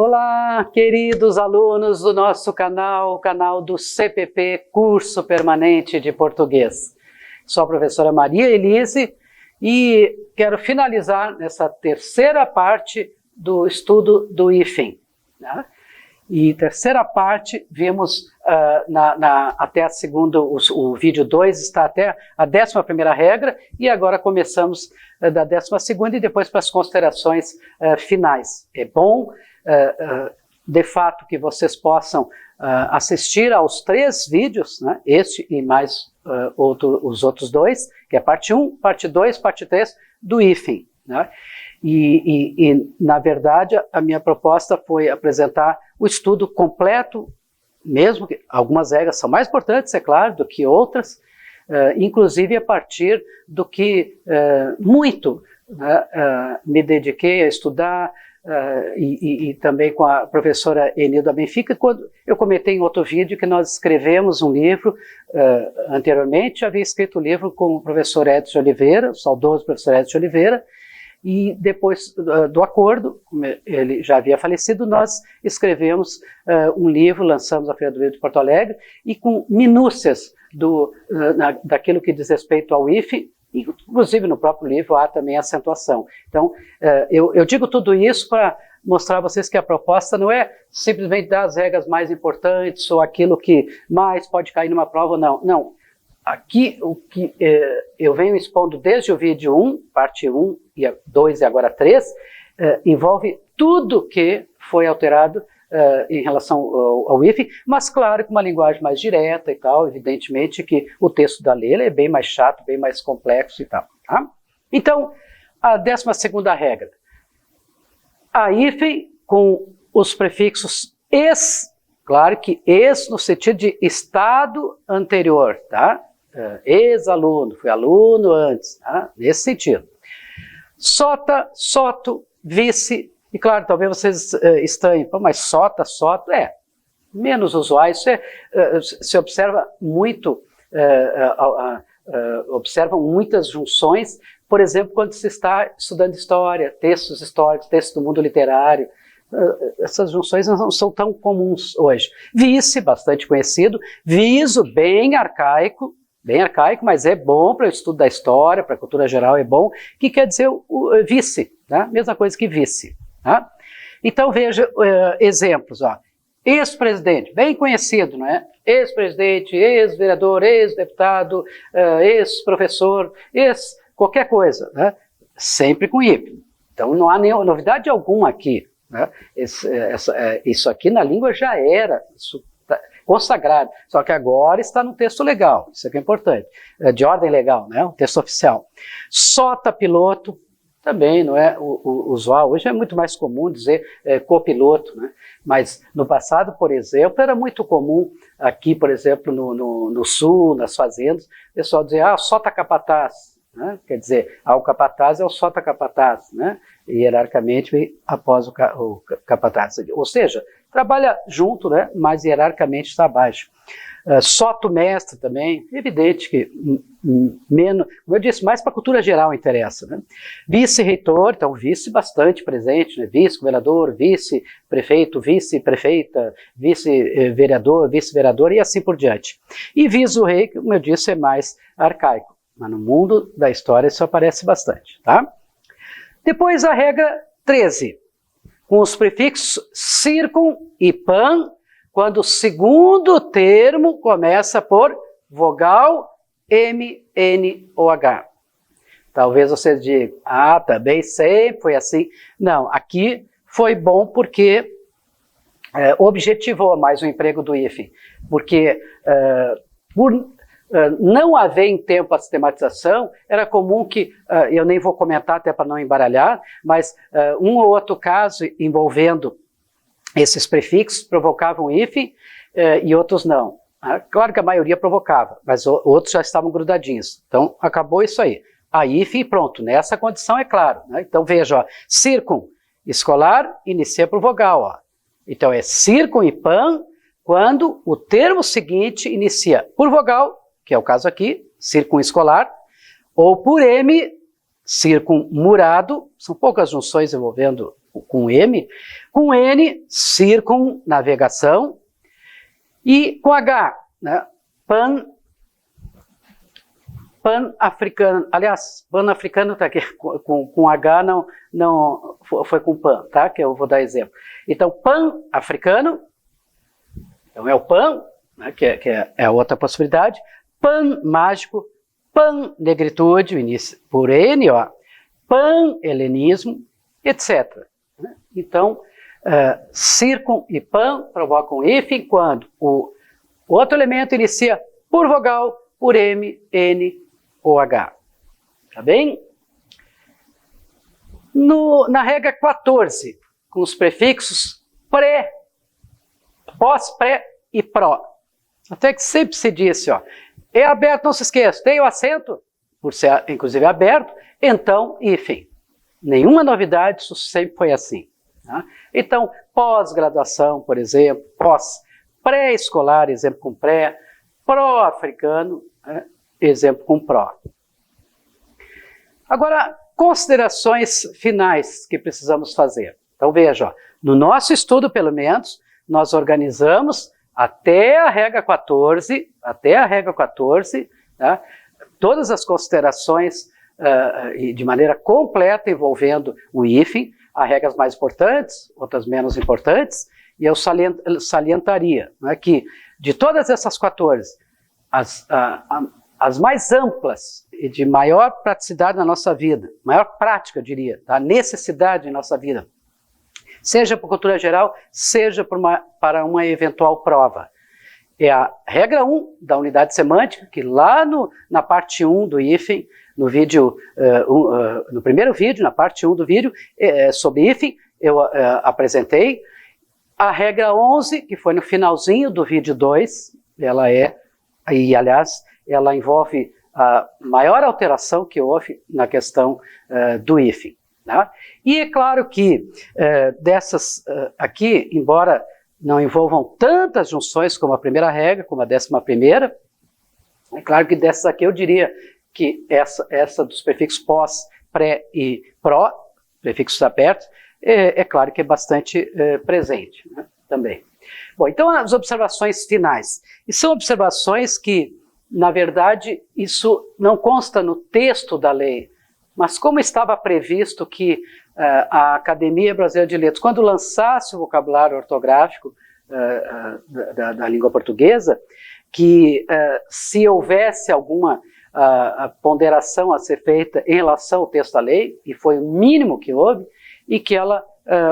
Olá, queridos alunos do nosso canal, o canal do CPP, Curso Permanente de Português. Sou a professora Maria Elise e quero finalizar nessa terceira parte do estudo do hífen. Né? E terceira parte, vimos até a segunda, o vídeo 2 está até a 11ª regra, e agora começamos da 12ª e depois para as considerações finais. É bom, de fato, que vocês possam assistir aos 3 vídeos, né? Este e mais os outros 2, que é parte 1, parte 2, parte 3 do hífen. Né? Na verdade, a minha proposta foi apresentar o estudo completo, mesmo que algumas regras são mais importantes, é claro, do que outras, inclusive a partir do que muito me dediquei a estudar, e também com a professora Enilda Benfica, quando eu comentei em outro vídeo que nós escrevemos um livro, anteriormente havia escrito o livro com o professor Edson Oliveira, o saudoso professor Edson Oliveira, e depois do acordo, como ele já havia falecido, nós escrevemos um livro, lançamos a Feira do Livro de Porto Alegre, e com minúcias daquilo que diz respeito ao hífen, inclusive no próprio livro há também acentuação. Então, eu digo tudo isso para mostrar a vocês que a proposta não é simplesmente dar as regras mais importantes ou aquilo que mais pode cair numa prova, não. Não. Aqui, o que eu venho expondo desde o vídeo 1, parte 1, 2 e agora 3, envolve tudo que foi alterado em relação ao hífen, mas claro, com uma linguagem mais direta e tal, evidentemente que o texto da lei é bem mais chato, bem mais complexo e tal. Tá? Então, a 12ª regra. A hífen com os prefixos es, claro que es no sentido de estado anterior, tá? Ex-aluno, fui aluno antes, tá? Nesse sentido. Sota, soto, vice, e claro, talvez vocês estranhem, mas sota, soto, menos usual, isso se observa muito, observam muitas junções, por exemplo, quando se está estudando história, textos históricos, textos do mundo literário, essas junções não são tão comuns hoje. Vice, bastante conhecido, viso, bem arcaico, mas é bom para o estudo da história, para a cultura geral é bom, que quer dizer o vice, tá? Mesma coisa que vice. Tá? Então veja exemplos, ó. Ex-presidente, bem conhecido, não é? Ex-presidente, ex-vereador, ex-deputado, ex-professor, qualquer coisa, né? Sempre com hífen. Então não há nenhuma novidade alguma aqui. Né? Isso aqui na língua já era consagrado, só que agora está no texto legal, isso aqui é importante, de ordem legal, né? O texto oficial. Sota piloto, também não é o usual, hoje é muito mais comum dizer copiloto, né? Mas no passado, por exemplo, era muito comum aqui, por exemplo, no sul, nas fazendas, o pessoal dizia, sota capataz, né? Quer dizer, o capataz é o sota capataz, né? Hierarquicamente após o capataz, ou seja, trabalha junto, né? Mas hierarquicamente está abaixo. Soto mestre também, evidente que menos, como eu disse, mais para a cultura geral interessa. Né? Vice-reitor, então vice bastante presente, né? Vice-governador, vice-prefeito, vice-prefeita, vice-vereador, vice-vereador e assim por diante. E viso-rei, como eu disse, é mais arcaico, mas no mundo da história isso aparece bastante. Tá? Depois a regra 13, com os prefixos circun e pan, quando o segundo termo começa por vogal M, N ou H. Talvez vocês digam, também sempre foi assim. Não, aqui foi bom porque objetivou mais o emprego do hífen, porque por não haver em tempo a sistematização, era comum que, eu nem vou comentar até para não embaralhar, mas um ou outro caso envolvendo esses prefixos provocavam hífen e outros não. Claro que a maioria provocava, mas outros já estavam grudadinhos. Então, acabou isso aí. A hífen e pronto, nessa condição é claro. Né? Então, veja, ó, circun, escolar, inicia por vogal. Ó. Então, é circun e pan, quando o termo seguinte inicia por vogal, que é o caso aqui, circun escolar, ou por M, circunmurado, são poucas junções envolvendo com M, com N, circunnavegação, e com H, né, pan-africano, aliás, pan-africano está aqui, com H não foi com pan, tá? Que eu vou dar exemplo. Então, pan-africano, então é o pan, né, que é a outra possibilidade, pan-mágico, pan-negritude, início por N, ó, pan-helenismo, etc. Então, circun e pan provocam hífen quando o outro elemento inicia por vogal, por M, N ou H. Tá bem? Na regra 14, com os prefixos pré, pós, pré e pró. Até que sempre se disse, ó, é aberto, não se esqueça, tem o acento, por ser inclusive aberto, então hífen. Nenhuma novidade, isso sempre foi assim. Tá? Então, pós-graduação, por exemplo, pré-escolar, exemplo com pré, pró-africano, né, exemplo com pró. Agora, considerações finais que precisamos fazer. Então, veja, ó, no nosso estudo, pelo menos, nós organizamos até a regra 14, tá, todas as considerações de maneira completa envolvendo o hífen, há regras mais importantes, outras menos importantes, e eu salientaria, né, que de todas essas 14, as mais amplas e de maior praticidade na nossa vida, maior prática, eu diria, a necessidade em nossa vida, seja por cultura geral, seja para uma eventual prova. É a regra 1 da unidade semântica, que lá na parte 1 do hífen, no vídeo, no primeiro vídeo, na parte 1 do vídeo, sobre hífen, eu apresentei. A regra 11, que foi no finalzinho do vídeo 2, aliás, ela envolve a maior alteração que houve na questão do hífen. Tá? E é claro que dessas aqui, embora não envolvam tantas junções como a primeira regra, como a 11ª, é claro que dessas aqui eu diria que essa dos prefixos pós, pré e pró, prefixos abertos, é claro que é bastante presente, né, também. Bom, então as observações finais. E são observações que, na verdade, isso não consta no texto da lei, mas como estava previsto que a Academia Brasileira de Letras, quando lançasse o vocabulário ortográfico da língua portuguesa, que se houvesse alguma ponderação a ser feita em relação ao texto da lei, e foi o mínimo que houve, e que ela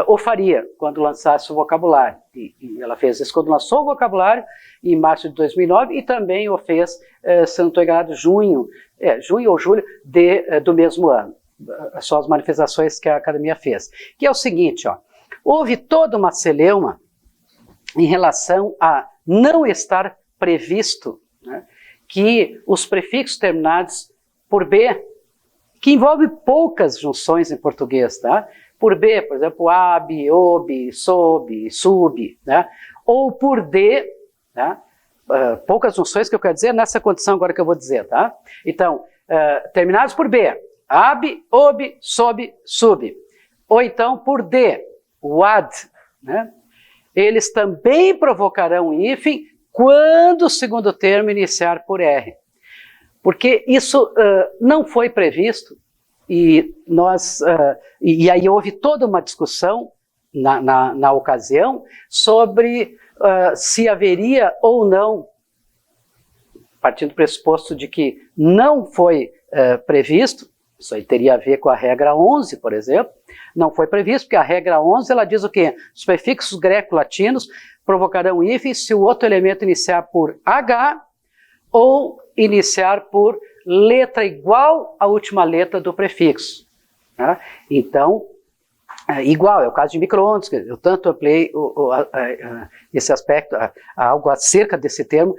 o faria quando lançasse o vocabulário. E ela fez isso quando lançou o vocabulário, em março de 2009, e também o fez, se não estou enganado, junho ou julho do mesmo ano. São as manifestações que a Academia fez. Que é o seguinte, ó, houve toda uma celeuma em relação a não estar previsto, né, que os prefixos terminados por B, que envolve poucas junções em português, tá? Por B, por exemplo, ab, ob, sob, sub, né? Ou por D, tá? Poucas junções que eu quero dizer nessa condição agora que eu vou dizer, tá? Então, terminados por B, ab, ob, sob, sub. Ou então por D, o ad, né? Eles também provocarão hífen quando o segundo termo iniciar por R. Porque isso não foi previsto e e aí houve toda uma discussão na ocasião sobre se haveria ou não, partindo do pressuposto de que não foi previsto, isso aí teria a ver com a regra 11, por exemplo, não foi previsto, porque a regra 11 ela diz o quê? Os prefixos greco-latinos provocarão hífen se o outro elemento iniciar por H ou iniciar por letra igual à última letra do prefixo. Né? Então, igual, é o caso de micro-ondas, eu tanto ampliei esse aspecto, algo acerca desse termo,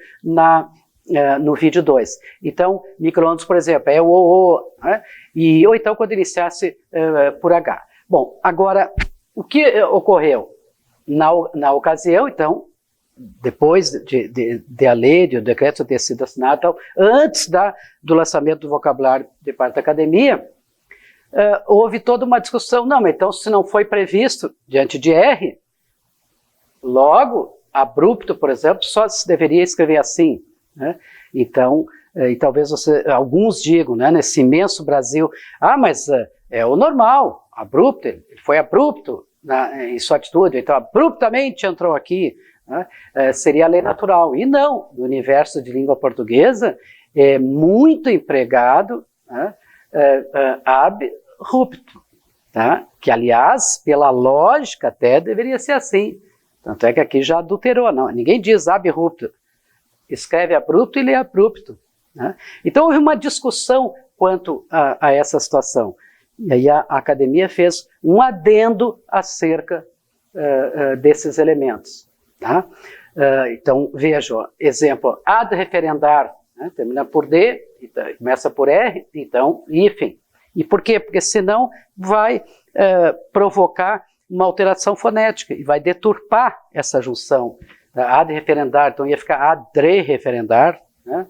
no vídeo 2. Então, micro-ondas, por exemplo, é o, né? Ou então quando iniciasse por H. Bom, agora, o que ocorreu? Na ocasião, então, depois de a lei, de o decreto ter sido assinado, antes do lançamento do vocabulário de parte da Academia, houve toda uma discussão, não, mas então se não foi previsto diante de R, logo, abrupto, por exemplo, só se deveria escrever assim, né? Então, e talvez alguns digam, né, nesse imenso Brasil, mas é o normal, abrupto, ele foi abrupto em sua atitude, então abruptamente entrou aqui, né, seria a lei natural. E não, no universo de língua portuguesa é muito empregado, né, abrupto, tá? Que aliás, pela lógica até, deveria ser assim. Tanto é que aqui já adulterou, não, ninguém diz abrupto, escreve abrupto e lê abrupto, né? Então houve uma discussão quanto a essa situação. E aí a academia fez um adendo acerca desses elementos. Tá? Então, veja, exemplo, ad referendar, né, termina por D, começa por R, então, hífen. E por quê? Porque senão vai provocar uma alteração fonética e vai deturpar essa junção. Ad referendar, então ia ficar adre referendar, né?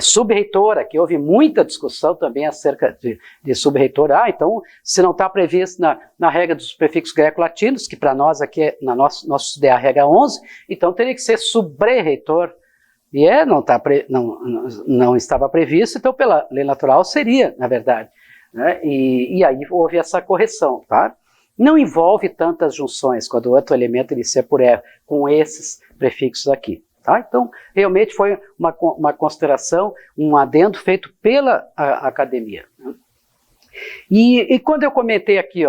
Subreitor, aqui houve muita discussão também acerca de subreitor. Então, se não está previsto na regra dos prefixos greco-latinos, que para nós aqui, nosso estudo é a regra 11, então teria que ser subreitor. E não estava previsto, então pela lei natural seria, na verdade. Né? E aí houve essa correção, tá? Não envolve tantas junções, quando o outro elemento inicia por R, com esses prefixos aqui. Tá? Então, realmente foi uma consideração, um adendo feito pela academia. Né? E quando eu comentei aqui,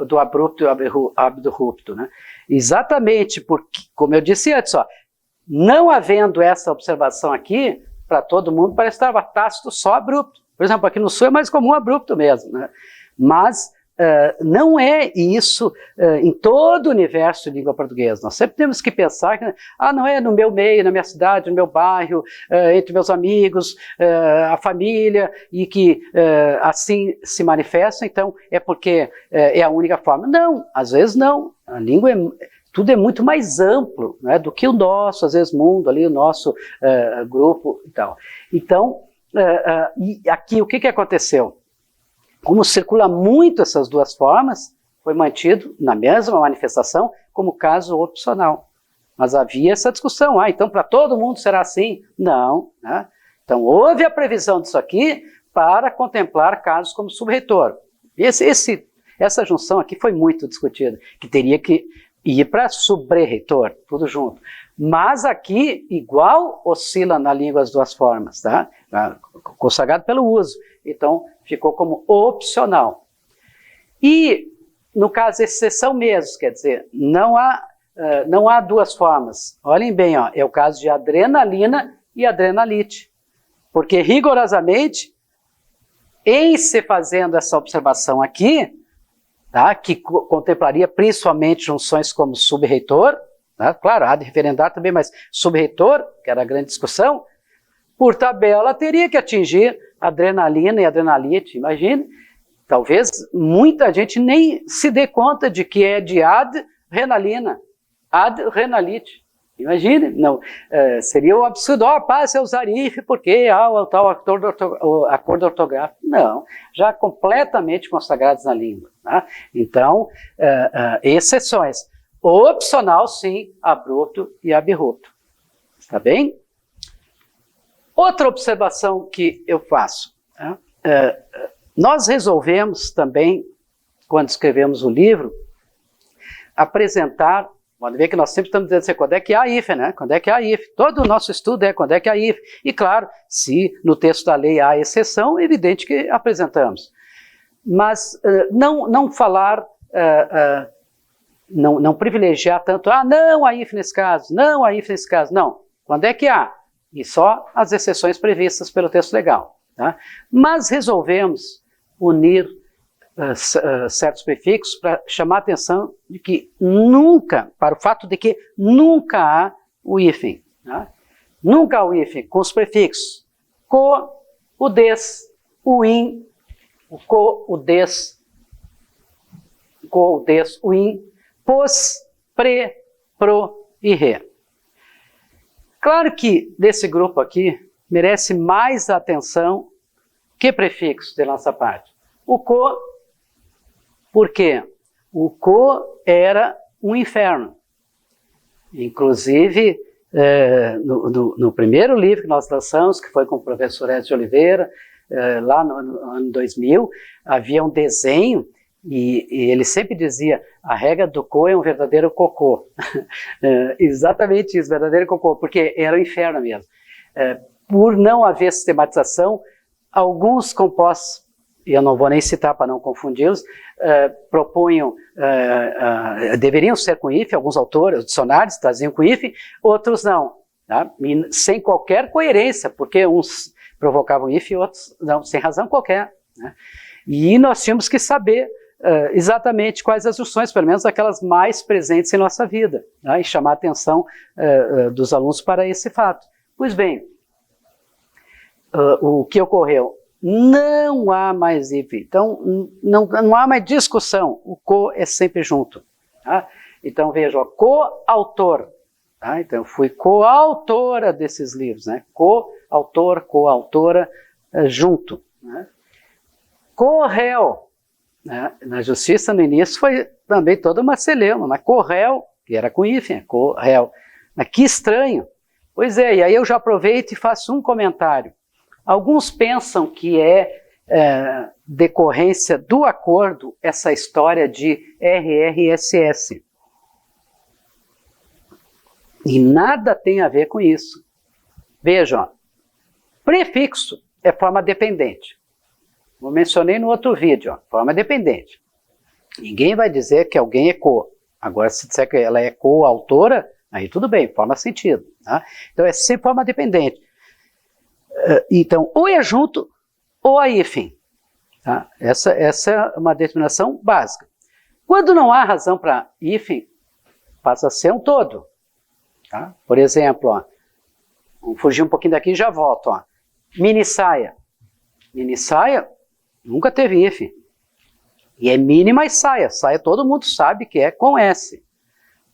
do abrupto e abrupto, né? Exatamente porque, como eu disse antes, não havendo essa observação aqui, para todo mundo parece que estava tácito só abrupto. Por exemplo, aqui no Sul é mais comum abrupto mesmo, né? Mas não é isso em todo o universo de língua portuguesa. Nós sempre temos que pensar que não é no meu meio, na minha cidade, no meu bairro, entre meus amigos, a família, e que assim se manifesta, então é porque é a única forma. Não, às vezes não. A língua tudo é muito mais amplo, né, do que o nosso, às vezes, mundo, ali, o nosso grupo e tal. Então, e aqui o que aconteceu? Como circula muito essas duas formas, foi mantido na mesma manifestação como caso opcional. Mas havia essa discussão, então para todo mundo será assim? Não, né? Então houve a previsão disso aqui para contemplar casos como subreitor. Essa junção aqui foi muito discutida, que teria que ir para subreitor, tudo junto. Mas aqui, igual oscila na língua as duas formas, tá? Consagrado pelo uso. Então, ficou como opcional. E, no caso, exceção mesmo, quer dizer, não há duas formas. Olhem bem, é o caso de adrenalina e adrenalite. Porque, rigorosamente, em se fazendo essa observação aqui, tá, que contemplaria principalmente junções como subreitor, tá, claro, há de referendar também, mas subreitor, que era a grande discussão, por tabela teria que atingir adrenalina e adrenalite. Imagine, talvez muita gente nem se dê conta de que é de adrenalina, adrenalite. Imagine, não, seria um absurdo, passe a usar if porque há o tal acordo ortográfico. Não, já completamente consagrados na língua. Tá? Então, exceções. Opcional, sim, abrupto e abrupto. Está bem? Outra observação que eu faço, tá? Nós resolvemos também, quando escrevemos o livro, apresentar, pode ver que nós sempre estamos dizendo assim, quando é que há hífen, né? Quando é que há hífen? Todo o nosso estudo é quando é que há hífen. E claro, se no texto da lei há exceção, é evidente que apresentamos. Mas não falar, não privilegiar tanto, não há hífen nesse caso, não há hífen nesse caso, não. Quando é que há? E só as exceções previstas pelo texto legal. Tá? Mas resolvemos unir certos prefixos para chamar a atenção de que nunca, para o fato de que nunca há o hífen. Tá? Nunca há o hífen com os prefixos co, o des, o in, o co, o des, o in, pos, pre, pro e re. Claro que desse grupo aqui merece mais atenção que prefixos de nossa parte. O co Porque o co era um inferno. Inclusive, no primeiro livro que nós lançamos, que foi com o professor Edson de Oliveira, lá no ano 2000, havia um desenho e ele sempre dizia: a regra do co é um verdadeiro cocô. Exatamente isso, verdadeiro cocô, porque era o inferno mesmo. Por não haver sistematização, alguns compostos, e eu não vou nem citar para não confundi-los, propunham, deveriam ser com hífen, alguns autores, os dicionários traziam com hífen, outros não, tá? Sem qualquer coerência, porque uns provocavam hífen e outros não, sem razão qualquer, né? E nós tínhamos que saber exatamente quais as junções, pelo menos aquelas mais presentes em nossa vida, né? E chamar a atenção dos alunos para esse fato. Pois bem, o que ocorreu? Não há mais hífen, então não há mais discussão, o co é sempre junto. Tá? Então veja, coautor, tá? Então eu fui coautora desses livros, né? Coautor, coautora, junto. Né? Corréu, né? Na justiça no início foi também toda uma celeuma, mas corréu, que era com hífen, corréu. Mas que estranho. Pois é, e aí eu já aproveito e faço um comentário. Alguns pensam que é decorrência do acordo essa história de RRSS. E nada tem a ver com isso. Vejam, prefixo é forma dependente. Eu mencionei no outro vídeo, forma dependente. Ninguém vai dizer que alguém é co. Agora, se disser que ela é coautora, aí tudo bem, forma sentido. Tá? Então é sempre forma dependente. Então, ou é junto, ou é hífen. Tá? Essa é uma determinação básica. Quando não há razão para hífen, passa a ser um todo. Tá? Por exemplo, ó, vamos fugir um pouquinho daqui e já volto. Ó. Mini saia. Mini saia nunca teve hífen. E é mini mais saia. Saia todo mundo sabe que é com S.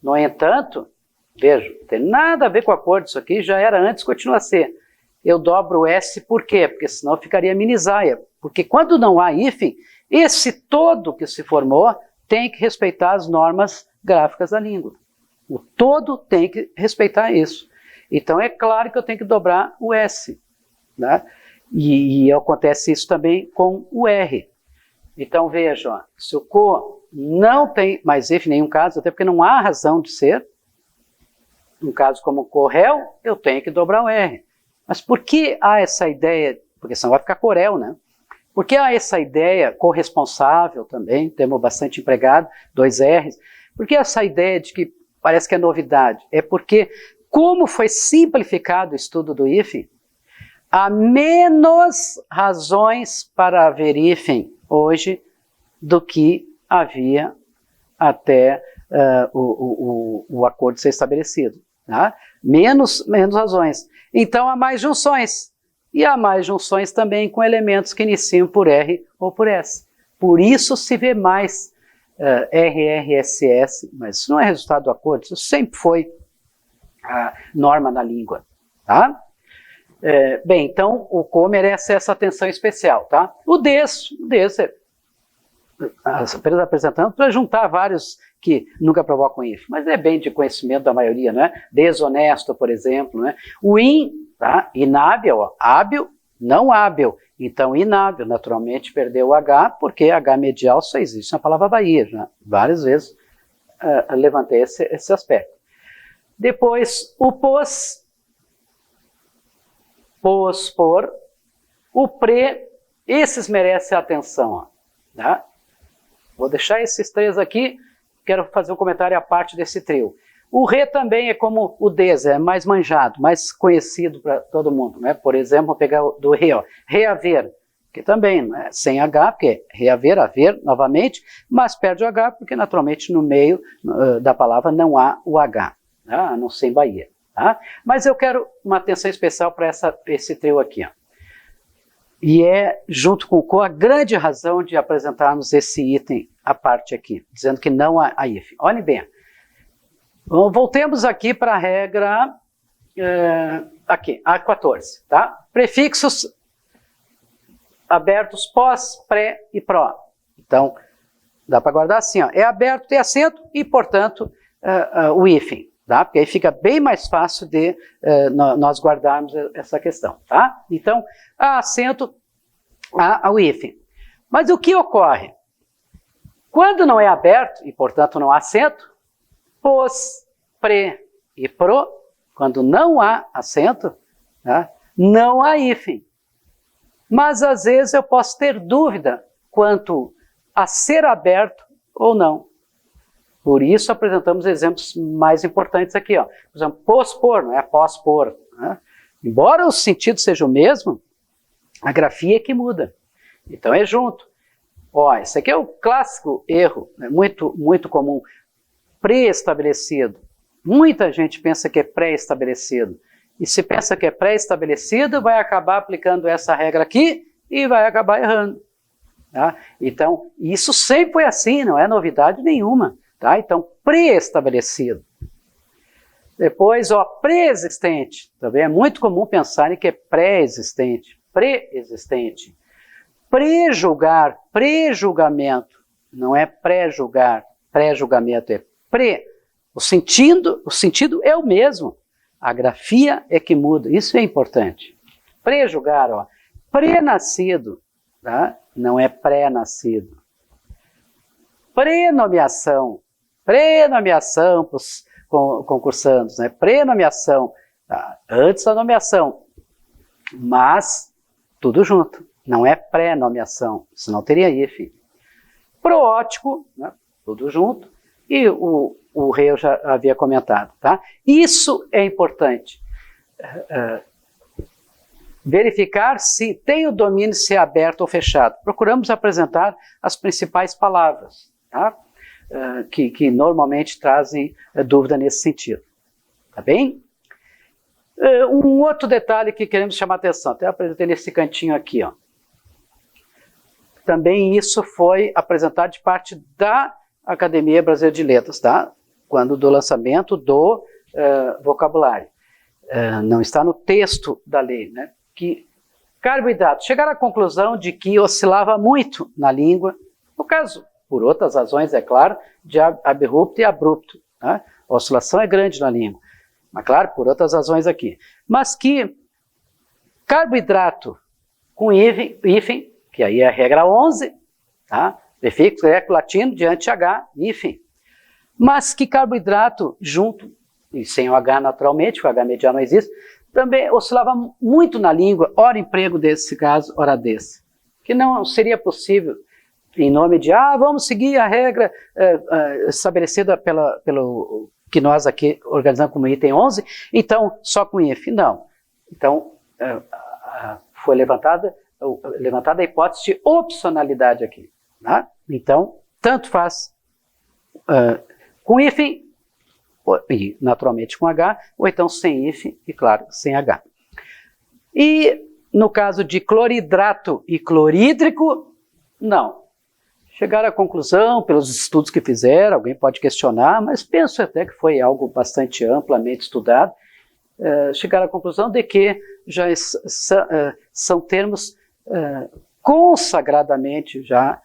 No entanto, veja, não tem nada a ver com o acordo. Isso aqui já era antes, continua a ser. Eu dobro o S por quê? Porque senão ficaria mini saia. Porque quando não há hífen, esse todo que se formou tem que respeitar as normas gráficas da língua. O todo tem que respeitar isso. Então é claro que eu tenho que dobrar o S. Né? E acontece isso também com o R. Então vejam, se o co não tem mais hífen em nenhum caso, até porque não há razão de ser, num caso como corréu, eu tenho que dobrar o R. Mas por que há essa ideia, porque senão vai ficar corel, né? Por que há essa ideia corresponsável também, termo bastante empregado, 2 R's, por que essa ideia de que parece que é novidade? É porque, como foi simplificado o estudo do hífen, há menos razões para haver hífen hoje do que havia até o acordo ser estabelecido. Tá? Menos razões. Então há mais junções. E há mais junções também com elementos que iniciam por R ou por S. Por isso se vê mais RRSS, mas isso não é resultado do acordo, isso sempre foi a norma na língua. Tá? Bem, então o co merece essa atenção especial. Tá? O des é apenas apresentando para juntar vários que nunca provocam hífen, mas é bem de conhecimento da maioria, né? Desonesto, por exemplo, né? O in, tá? Inábil, ó, hábil, não hábil. Então, inábil, naturalmente, perdeu o H, porque H medial só existe na palavra Bahia, né? Várias vezes levantei esse aspecto. Depois, o pos, por, o pre, esses merecem atenção, ó, tá? Vou deixar esses 3 aqui, quero fazer um comentário à parte desse trio. O re também é como o des, é mais manjado, mais conhecido para todo mundo. Né? Por exemplo, vou pegar do re, ó, reaver, que também né, sem H, porque é reaver, haver, novamente, mas perde o H, porque naturalmente no meio da palavra não há o H, tá? A não ser em Bahia. Tá? Mas eu quero uma atenção especial para esse trio aqui, ó. E é, junto com o co, a grande razão de apresentarmos esse item à parte aqui, dizendo que não há hífen. Olhem bem. Voltemos aqui para a regra, aqui, A14, tá? Prefixos abertos pós, pré e pró. Então, dá para guardar assim, ó, é aberto, tem acento e, portanto, o hífen, tá? Porque aí fica bem mais fácil de nós guardarmos essa questão, tá? Então, há acento, há o hífen. Mas o que ocorre? Quando não é aberto, e, portanto, não há acento, pos, pre e pro, quando não há acento, tá? Não há hífen. Mas, às vezes, eu posso ter dúvida quanto a ser aberto ou não. Por isso, apresentamos exemplos mais importantes aqui. Ó. Por exemplo, pospor, não é pós-por. Né? Embora o sentido seja o mesmo, a grafia é que muda. Então, é junto. Ó, esse aqui é o clássico erro, né? muito comum. Pré-estabelecido. Muita gente pensa que é pré-estabelecido. E se pensa que é pré-estabelecido, vai acabar aplicando essa regra aqui e vai acabar errando. Tá? Então, isso sempre foi assim, não é novidade nenhuma. Tá? Então, pré-estabelecido. Depois, ó, pré-existente. Também é muito comum pensarem que é pré-existente. Pré-existente. Pré-julgar, pré-julgamento. Não é pré-julgar, pré-julgamento, é pré. O sentido é o mesmo. A grafia é que muda, isso é importante. Pré-julgar, ó, pré-nascido, tá? Não é pré-nascido. Pré-nomeação para os concursandos, né? Pré-nomeação, tá? Antes da nomeação, mas tudo junto, não é pré-nomeação, senão teria hífen. Proótico, né? Tudo junto, e o rei eu já havia comentado, tá? Isso é importante. Verificar se tem o domínio, se é aberto ou fechado. Procuramos apresentar as principais palavras, tá? Que normalmente trazem dúvida nesse sentido. Tá bem? Um outro detalhe que queremos chamar a atenção, até apresentei nesse cantinho aqui, ó. Também isso foi apresentado de parte da Academia Brasileira de Letras, tá? Quando do lançamento do vocabulário. Não está no texto da lei, né? Que carboidrato, chegaram à conclusão de que oscilava muito na língua, no caso, por outras razões, é claro, de abrupto e abrupto. Tá? A oscilação é grande na língua, mas claro, por outras razões aqui. Mas que carboidrato com hífen, que aí é a regra 11, tá? Prefixo greco-latino diante H, hífen. Mas que carboidrato junto, e sem o H naturalmente, o H medial não existe, também oscilava muito na língua, ora emprego desse caso, ora desse. Que não seria possível, em nome de, vamos seguir a regra estabelecida pelo que nós aqui organizamos como item 11, então só com hífen. Não. Então, foi levantada a hipótese de opcionalidade aqui. Tá? Então, tanto faz com hífen, e naturalmente com H, ou então sem hífen e, claro, sem H. E no caso de cloridrato e clorídrico, não. Chegaram à conclusão, pelos estudos que fizeram, alguém pode questionar, mas penso até que foi algo bastante amplamente estudado, chegaram à conclusão de que já são termos consagradamente já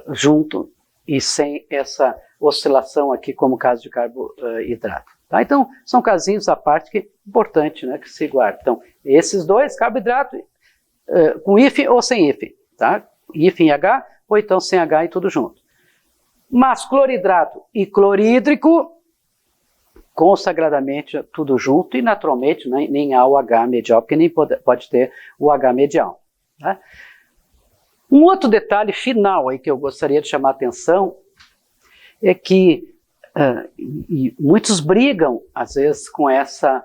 junto e sem essa oscilação aqui, como o caso de carboidrato. Tá? Então, são casinhos à parte que é importante, né, que se guarda. Então, esses dois, carboidrato, com hífen ou sem hífen. Tá? Hífen e H, ou então sem H e tudo junto. Mas cloridrato e clorídrico, consagradamente tudo junto, e naturalmente nem há o H medial, porque nem pode ter o H medial. Tá? Um outro detalhe final aí que eu gostaria de chamar a atenção é que muitos brigam, às vezes, com essa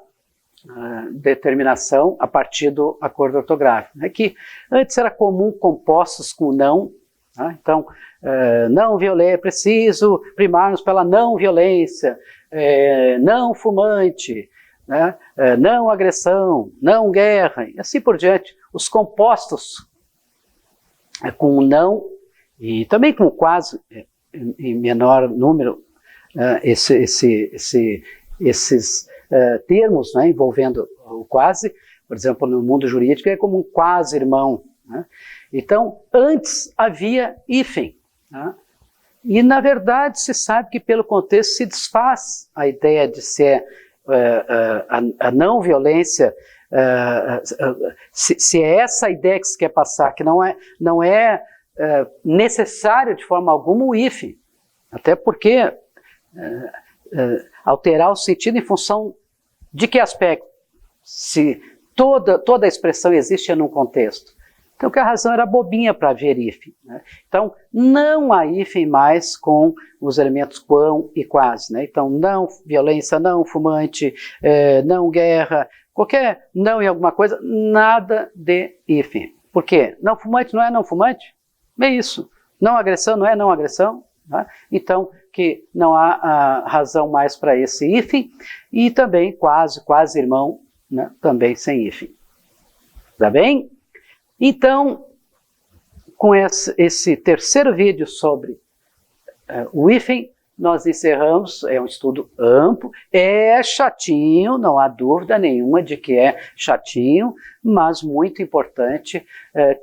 determinação a partir do acordo ortográfico. Né? Que antes era comum compostos com não, tá? Então, não violência, é preciso primarmos pela não violência, não fumante, né? Não agressão, não guerra, e assim por diante. Os compostos com não, e também com quase, em menor número, esses termos, né, envolvendo o quase, por exemplo, no mundo jurídico é como um quase-irmão. Né? Então, antes havia hífen. Né? E, na verdade, se sabe que pelo contexto se desfaz a ideia de ser a não violência, se é essa a ideia que se quer passar, que não é necessário de forma alguma o hífen, até porque alterar o sentido em função de que aspecto? Se toda a expressão existe num contexto. Então, que a razão era bobinha para haver hífen, né? Então, não há hífen mais com os elementos quão e quase, né? Então, não violência, não fumante, não guerra, qualquer não em alguma coisa, nada de hífen. Por quê? Não fumante não é não fumante? É isso. Não agressão não é não agressão? Né? Então, que não há razão mais para esse hífen, e também quase irmão, né? Também sem hífen. Tá bem? Então, com esse terceiro vídeo sobre o hífen, nós encerramos. É um estudo amplo, é chatinho, não há dúvida nenhuma de que é chatinho, mas muito importante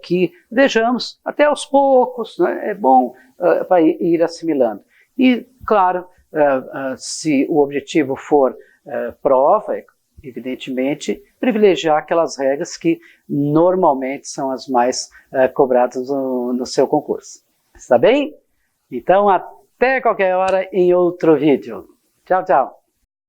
que vejamos até aos poucos, né? É bom para ir assimilando. E, claro, se o objetivo for prova, evidentemente, privilegiar aquelas regras que normalmente são as mais cobradas no seu concurso. Está bem? Então, até qualquer hora em outro vídeo. Tchau, tchau.